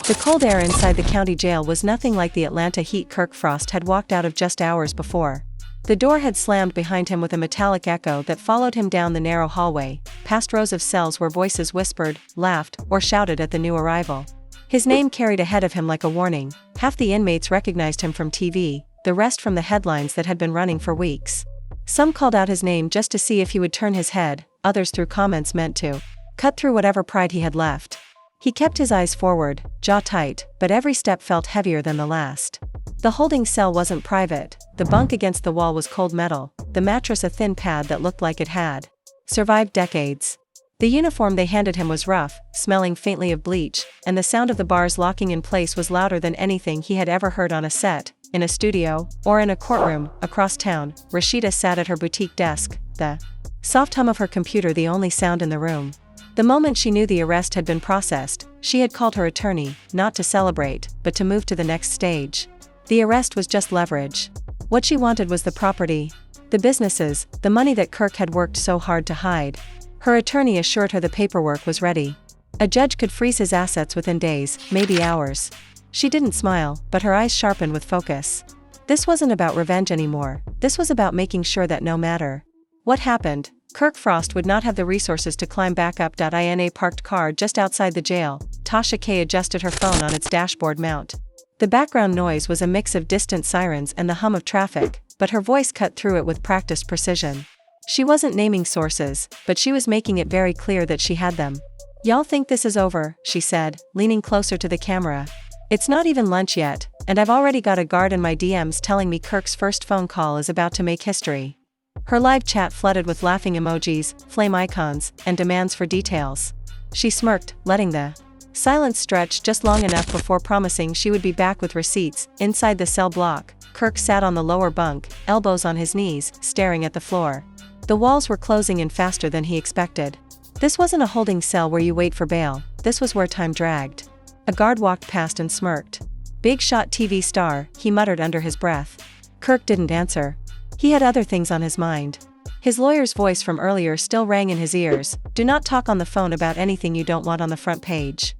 The cold air inside the county jail was nothing like the Atlanta heat Kirk Frost had walked out of just hours before. The door had slammed behind him with a metallic echo that followed him down the narrow hallway, past rows of cells where voices whispered, laughed, or shouted at the new arrival. His name carried ahead of him like a warning. Half the inmates recognized him from TV, the rest from the headlines that had been running for weeks. Some called out his name just to see if he would turn his head, others threw comments meant to cut through whatever pride he had left. He kept his eyes forward, jaw tight, but every step felt heavier than the last. The holding cell wasn't private, the bunk against the wall was cold metal, the mattress a thin pad that looked like it had survived decades. The uniform they handed him was rough, smelling faintly of bleach, and the sound of the bars locking in place was louder than anything he had ever heard on a set, in a studio, or in a courtroom. Across town, Rasheeda sat at her boutique desk, the soft hum of her computer the only sound in the room. The moment she knew the arrest had been processed, she had called her attorney, not to celebrate, but to move to the next stage. The arrest was just leverage. What she wanted was the property, the businesses, the money that Kirk had worked so hard to hide. Her attorney assured her the paperwork was ready. A judge could freeze his assets within days, maybe hours. She didn't smile, but her eyes sharpened with focus. This wasn't about revenge anymore, this was about making sure that no matter what happened, Kirk Frost would not have the resources to climb back up. In a parked car just outside the jail, Tasha K adjusted her phone on its dashboard mount. The background noise was a mix of distant sirens and the hum of traffic, but her voice cut through it with practiced precision. She wasn't naming sources, but she was making it very clear that she had them. "Y'all think this is over," she said, leaning closer to the camera. "It's not even lunch yet, and I've already got a guard in my DMs telling me Kirk's first phone call is about to make history." Her live chat flooded with laughing emojis, flame icons, and demands for details. She smirked, letting the silence stretch just long enough before promising she would be back with receipts. Inside the cell block, Kirk sat on the lower bunk, elbows on his knees, staring at the floor. The walls were closing in faster than he expected. This wasn't a holding cell where you wait for bail, this was where time dragged. A guard walked past and smirked. "Big shot TV star," he muttered under his breath. Kirk didn't answer. He had other things on his mind. His lawyer's voice from earlier still rang in his ears. "Do not talk on the phone about anything you don't want on the front page."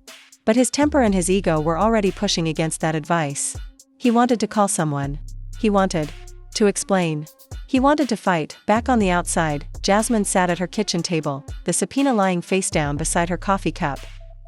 But his temper and his ego were already pushing against that advice. He wanted to call someone. He wanted to explain. He wanted to fight. Back on the outside, Jasmine sat at her kitchen table, the subpoena lying face down beside her coffee cup.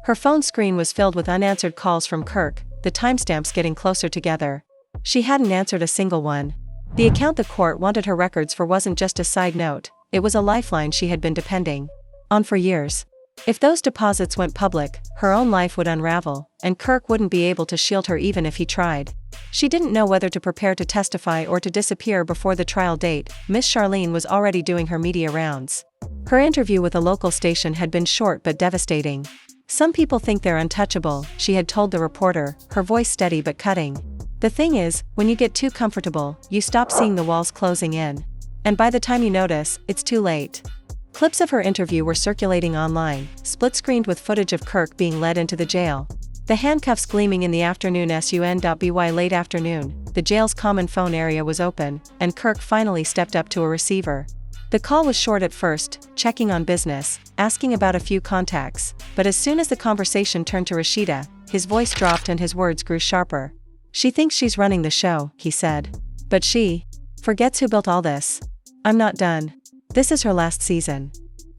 Her phone screen was filled with unanswered calls from Kirk, the timestamps getting closer together. She hadn't answered a single one. The account the court wanted her records for wasn't just a side note, it was a lifeline she had been depending on for years. If those deposits went public, her own life would unravel, and Kirk wouldn't be able to shield her even if he tried. She didn't know whether to prepare to testify or to disappear before the trial date. Miss Charlene was already doing her media rounds. Her interview with a local station had been short but devastating. "Some people think they're untouchable," she had told the reporter, her voice steady but cutting. "The thing is, when you get too comfortable, you stop seeing the walls closing in. And by the time you notice, it's too late." Clips of her interview were circulating online, split-screened with footage of Kirk being led into the jail. The handcuffs gleaming in the afternoon sun.by late afternoon, the jail's common phone area was open, and Kirk finally stepped up to a receiver. The call was short at first, checking on business, asking about a few contacts, but as soon as the conversation turned to Rasheeda, his voice dropped and his words grew sharper. "She thinks she's running the show," he said. "But she forgets who built all this. I'm not done. This is her last season."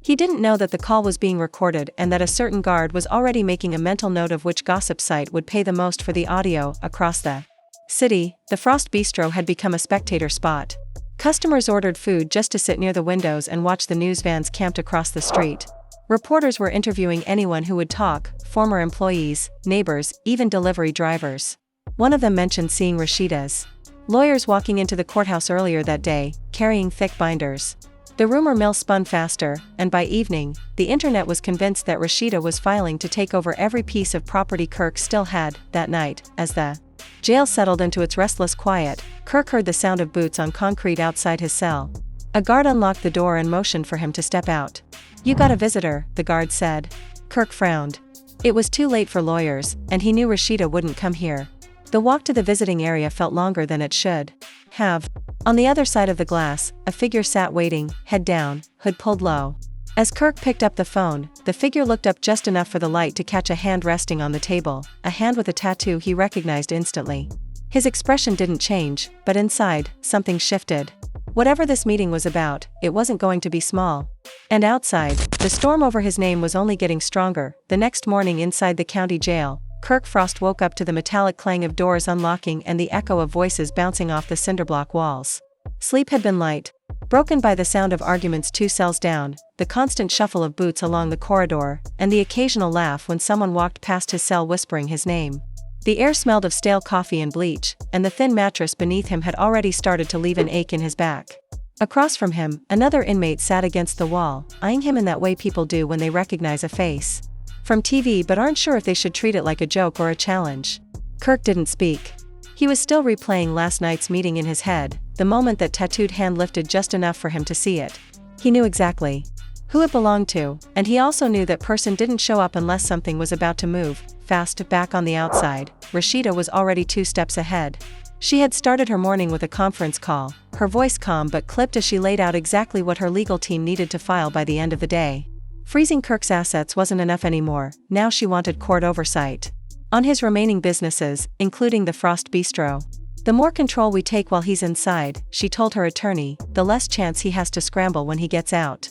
He didn't know that the call was being recorded and that a certain guard was already making a mental note of which gossip site would pay the most for the audio. Across the city, the Frost Bistro had become a spectator spot. Customers ordered food just to sit near the windows and watch the news vans camped across the street. Reporters were interviewing anyone who would talk, former employees, neighbors, even delivery drivers. One of them mentioned seeing Rasheeda's lawyers walking into the courthouse earlier that day, carrying thick binders. The rumor mill spun faster, and by evening, the internet was convinced that Rasheeda was filing to take over every piece of property Kirk still had. That night, as the jail settled into its restless quiet, Kirk heard the sound of boots on concrete outside his cell. A guard unlocked the door and motioned for him to step out. "You got a visitor," the guard said. Kirk frowned. It was too late for lawyers, and he knew Rasheeda wouldn't come here. The walk to the visiting area felt longer than it should have. On the other side of the glass, a figure sat waiting, head down, hood pulled low. As Kirk picked up the phone, the figure looked up just enough for the light to catch a hand resting on the table, a hand with a tattoo he recognized instantly. His expression didn't change, but inside, something shifted. Whatever this meeting was about, it wasn't going to be small. And outside, the storm over his name was only getting stronger. The next morning inside the county jail, Kirk Frost woke up to the metallic clang of doors unlocking and the echo of voices bouncing off the cinderblock walls. Sleep had been light, broken by the sound of arguments 2 cells down, the constant shuffle of boots along the corridor, and the occasional laugh when someone walked past his cell whispering his name. The air smelled of stale coffee and bleach, and the thin mattress beneath him had already started to leave an ache in his back. Across from him, another inmate sat against the wall, eyeing him in that way people do when they recognize a face from TV but aren't sure if they should treat it like a joke or a challenge. Kirk didn't speak. He was still replaying last night's meeting in his head, the moment that tattooed hand lifted just enough for him to see it. He knew exactly who it belonged to, and he also knew that person didn't show up unless something was about to move. Fast back on the outside, Rasheeda was already 2 steps ahead. She had started her morning with a conference call, her voice calm but clipped as she laid out exactly what her legal team needed to file by the end of the day. Freezing Kirk's assets wasn't enough anymore, now she wanted court oversight on his remaining businesses, including the Frost Bistro. The more control we take while he's inside, she told her attorney, the less chance he has to scramble when he gets out.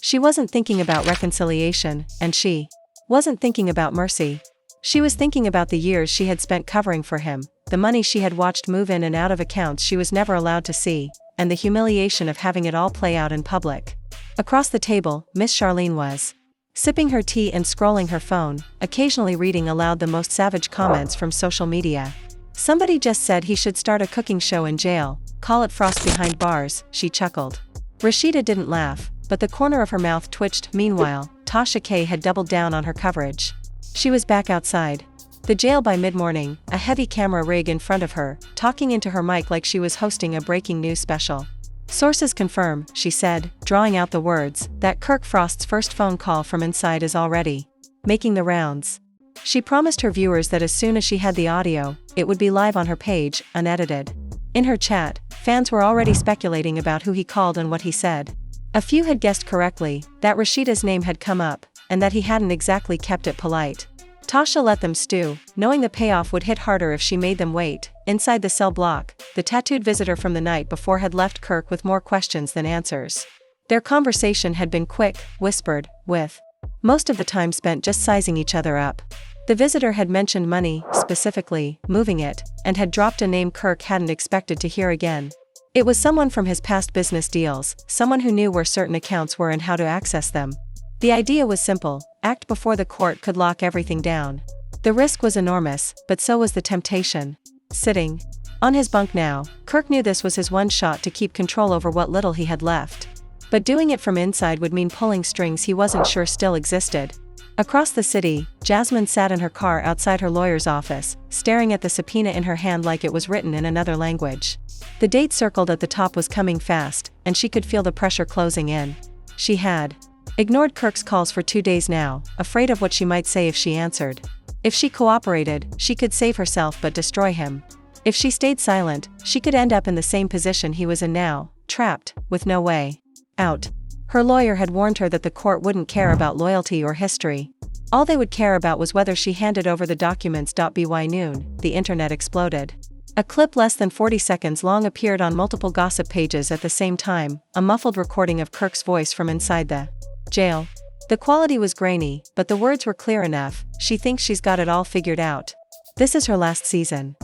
She wasn't thinking about reconciliation, and she wasn't thinking about mercy. She was thinking about the years she had spent covering for him, the money she had watched move in and out of accounts she was never allowed to see, and the humiliation of having it all play out in public. Across the table, Miss Charlene was sipping her tea and scrolling her phone, occasionally reading aloud the most savage comments from social media. Somebody just said he should start a cooking show in jail, call it Frost Behind Bars, she chuckled. Rasheeda didn't laugh, but the corner of her mouth twitched. Meanwhile, Tasha K had doubled down on her coverage. She was back outside the jail by mid-morning, a heavy camera rig in front of her, talking into her mic like she was hosting a breaking news special. Sources confirm, she said, drawing out the words, that Kirk Frost's first phone call from inside is already making the rounds. She promised her viewers that as soon as she had the audio, it would be live on her page, unedited. In her chat, fans were already speculating about who he called and what he said. A few had guessed correctly, that Rasheeda's name had come up, and that he hadn't exactly kept it polite. Tasha let them stew, knowing the payoff would hit harder if she made them wait. Inside the cell block, the tattooed visitor from the night before had left Kirk with more questions than answers. Their conversation had been quick, whispered, with most of the time spent just sizing each other up. The visitor had mentioned money, specifically, moving it, and had dropped a name Kirk hadn't expected to hear again. It was someone from his past business deals, someone who knew where certain accounts were and how to access them. The idea was simple, act before the court could lock everything down. The risk was enormous, but so was the temptation. Sitting on his bunk now, Kirk knew this was his one shot to keep control over what little he had left. But doing it from inside would mean pulling strings he wasn't sure still existed. Across the city, Jasmine sat in her car outside her lawyer's office, staring at the subpoena in her hand like it was written in another language. The date circled at the top was coming fast, and she could feel the pressure closing in. She had ignored Kirk's calls for 2 days now, afraid of what she might say if she answered. If she cooperated, she could save herself but destroy him. If she stayed silent, she could end up in the same position he was in now, trapped, with no way out. Her lawyer had warned her that the court wouldn't care about loyalty or history. All they would care about was whether she handed over the documents. By noon, the internet exploded. A clip less than 40 seconds long appeared on multiple gossip pages at the same time, a muffled recording of Kirk's voice from inside the jail. The quality was grainy, but the words were clear enough. She thinks she's got it all figured out. This is her last season.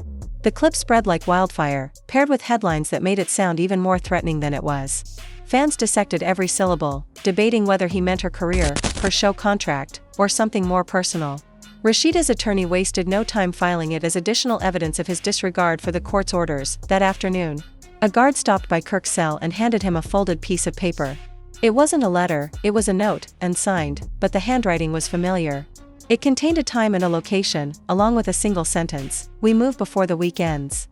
The clip spread like wildfire, paired with headlines that made it sound even more threatening than it was. Fans dissected every syllable, debating whether he meant her career, her show contract, or something more personal. Rasheeda's attorney wasted no time filing it as additional evidence of his disregard for the court's orders. That afternoon, a guard stopped by Kirk's cell and handed him a folded piece of paper. It wasn't a letter, it was a note, and signed, but the handwriting was familiar. It contained a time and a location, along with a single sentence: "We move before the week ends."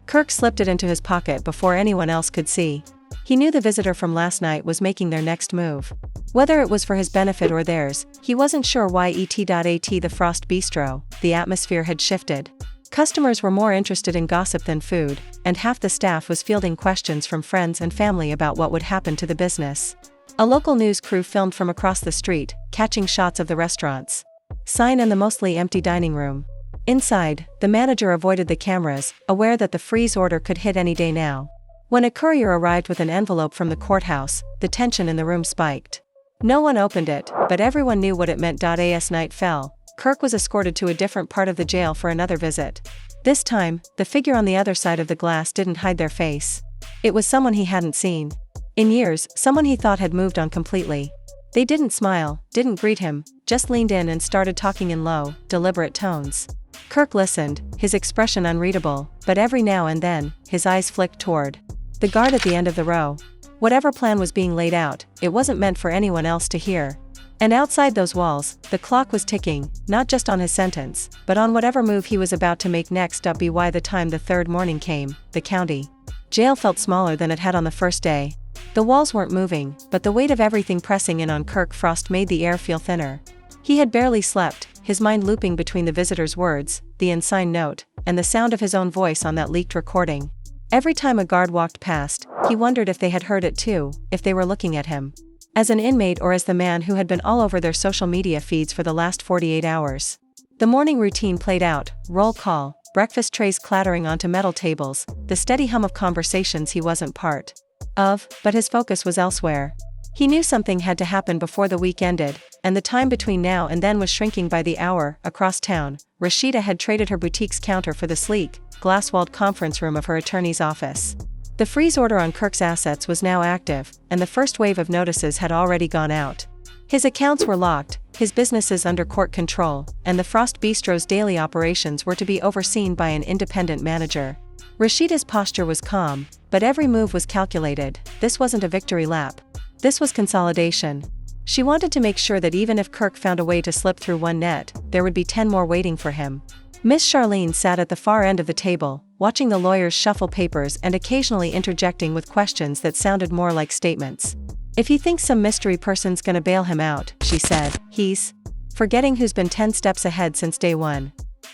Kirk slipped it into his pocket before anyone else could see. He knew the visitor from last night was making their next move. Whether it was for his benefit or theirs, he wasn't sure why ET.AT the Frost Bistro. The atmosphere had shifted. Customers were more interested in gossip than food, and half the staff was fielding questions from friends and family about what would happen to the business. A local news crew filmed from across the street, catching shots of the restaurant's sign and the mostly empty dining room. Inside, the manager avoided the cameras, aware that the freeze order could hit any day now. When a courier arrived with an envelope from the courthouse, the tension in the room spiked. No one opened it, but everyone knew what it meant. As night fell, Kirk was escorted to a different part of the jail for another visit. This time, the figure on the other side of the glass didn't hide their face. It was someone he hadn't seen in years, someone he thought had moved on completely. They didn't smile, didn't greet him, just leaned in and started talking in low, deliberate tones. Kirk listened, his expression unreadable, but every now and then, his eyes flicked toward the guard at the end of the row. Whatever plan was being laid out, it wasn't meant for anyone else to hear. And outside those walls, the clock was ticking, not just on his sentence, but on whatever move he was about to make next. By the time the third morning came, the county jail felt smaller than it had on the first day. The walls weren't moving, but the weight of everything pressing in on Kirk Frost made the air feel thinner. He had barely slept, his mind looping between the visitor's words, the unsigned note, and the sound of his own voice on that leaked recording. Every time a guard walked past, he wondered if they had heard it too, if they were looking at him as an inmate or as the man who had been all over their social media feeds for the last 48 hours. The morning routine played out, roll call, breakfast trays clattering onto metal tables, the steady hum of conversations he wasn't part of, but his focus was elsewhere. He knew something had to happen before the week ended, and the time between now and then was shrinking by the hour. Across town, Rasheeda had traded her boutique's counter for the sleek, glass-walled conference room of her attorney's office. The freeze order on Kirk's assets was now active, and the first wave of notices had already gone out. His accounts were locked, his businesses under court control, and the Frost Bistro's daily operations were to be overseen by an independent manager. Rasheeda's posture was calm, but every move was calculated. This wasn't a victory lap. This was consolidation. She wanted to make sure that even if Kirk found a way to slip through one net, there would be 10 more waiting for him. Miss Charlene sat at the far end of the table, watching the lawyers shuffle papers and occasionally interjecting with questions that sounded more like statements. "If he thinks some mystery person's gonna bail him out," she said, "he's forgetting who's been 10 steps ahead since day one."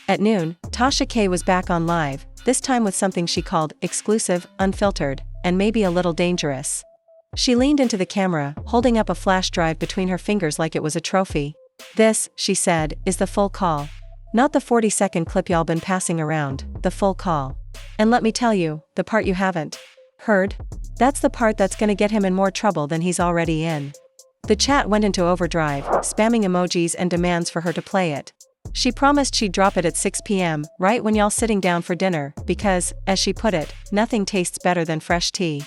At noon, Tasha K was back on live, this time with something she called exclusive, unfiltered, and maybe a little dangerous. She leaned into the camera, holding up a flash drive between her fingers like it was a trophy. "This," she said, "is the full call. Not the 40-second clip y'all been passing around, the full call. And let me tell you, the part you haven't heard? That's the part that's gonna get him in more trouble than he's already in." The chat went into overdrive, spamming emojis and demands for her to play it. She promised she'd drop it at 6 p.m., right when y'all sitting down for dinner, because, as she put it, nothing tastes better than fresh tea.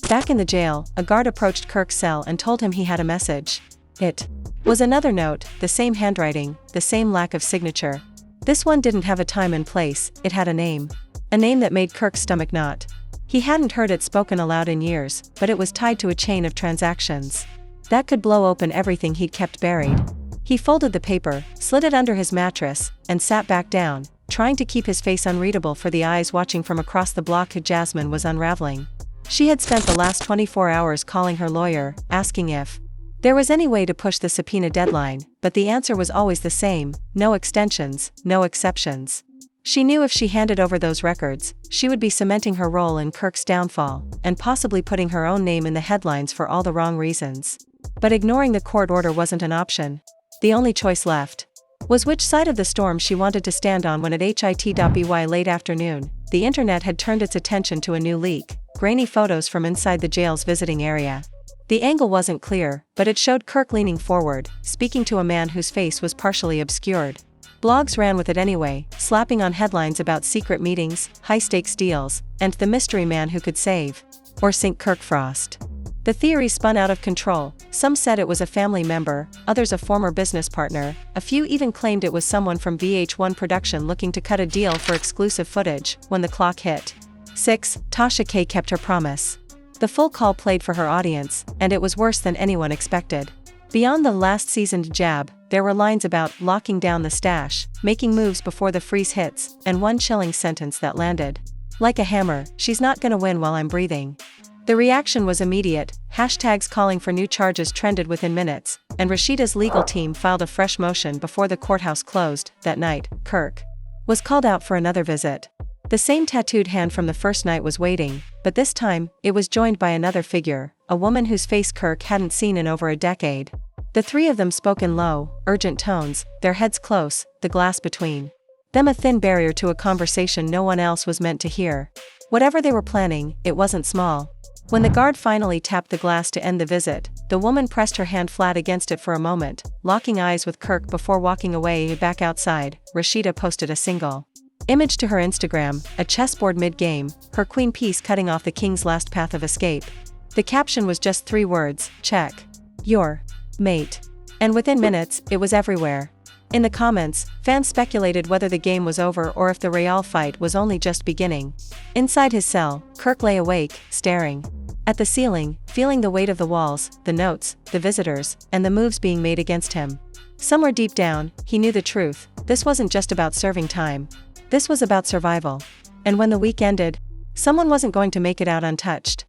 Back in the jail, a guard approached Kirk's cell and told him he had a message. It was another note, the same handwriting, the same lack of signature. This one didn't have a time and place, it had a name. A name that made Kirk's stomach knot. He hadn't heard it spoken aloud in years, but it was tied to a chain of transactions that could blow open everything he'd kept buried. He folded the paper, slid it under his mattress, and sat back down, trying to keep his face unreadable for the eyes watching from across the block. Jasmine was unraveling. She had spent the last 24 hours calling her lawyer, asking if there was any way to push the subpoena deadline, but the answer was always the same: no extensions, no exceptions. She knew if she handed over those records, she would be cementing her role in Kirk's downfall, and possibly putting her own name in the headlines for all the wrong reasons. But ignoring the court order wasn't an option. The only choice left was which side of the storm she wanted to stand on. When at LHHATL late afternoon, the internet had turned its attention to a new leak, grainy photos from inside the jail's visiting area. The angle wasn't clear, but it showed Kirk leaning forward, speaking to a man whose face was partially obscured. Blogs ran with it anyway, slapping on headlines about secret meetings, high-stakes deals, and the mystery man who could save or sink Kirk Frost. The theory spun out of control. Some said it was a family member, others a former business partner, a few even claimed it was someone from VH1 production looking to cut a deal for exclusive footage. When the clock hit 6, Tasha K kept her promise. The full call played for her audience, and it was worse than anyone expected. Beyond the last seasoned jab, there were lines about locking down the stash, making moves before the freeze hits, and one chilling sentence that landed like a hammer: "She's not gonna win while I'm breathing." The reaction was immediate. Hashtags calling for new charges trended within minutes, and Rasheeda's legal team filed a fresh motion before the courthouse closed. That night, Kirk was called out for another visit. The same tattooed hand from the first night was waiting, but this time, it was joined by another figure, a woman whose face Kirk hadn't seen in over a decade. The three of them spoke in low, urgent tones, their heads close, the glass between them a thin barrier to a conversation no one else was meant to hear. Whatever they were planning, it wasn't small. When the guard finally tapped the glass to end the visit, the woman pressed her hand flat against it for a moment, locking eyes with Kirk before walking away. Back outside, Rasheeda posted a single image to her Instagram, a chessboard mid-game, her queen piece cutting off the king's last path of escape. The caption was just 3 words, check your mate. And within minutes, it was everywhere. In the comments, fans speculated whether the game was over or if the Real fight was only just beginning. Inside his cell, Kirk lay awake, staring at the ceiling, feeling the weight of the walls, the notes, the visitors, and the moves being made against him. Somewhere deep down, he knew the truth. This wasn't just about serving time. This was about survival. And when the week ended, someone wasn't going to make it out untouched.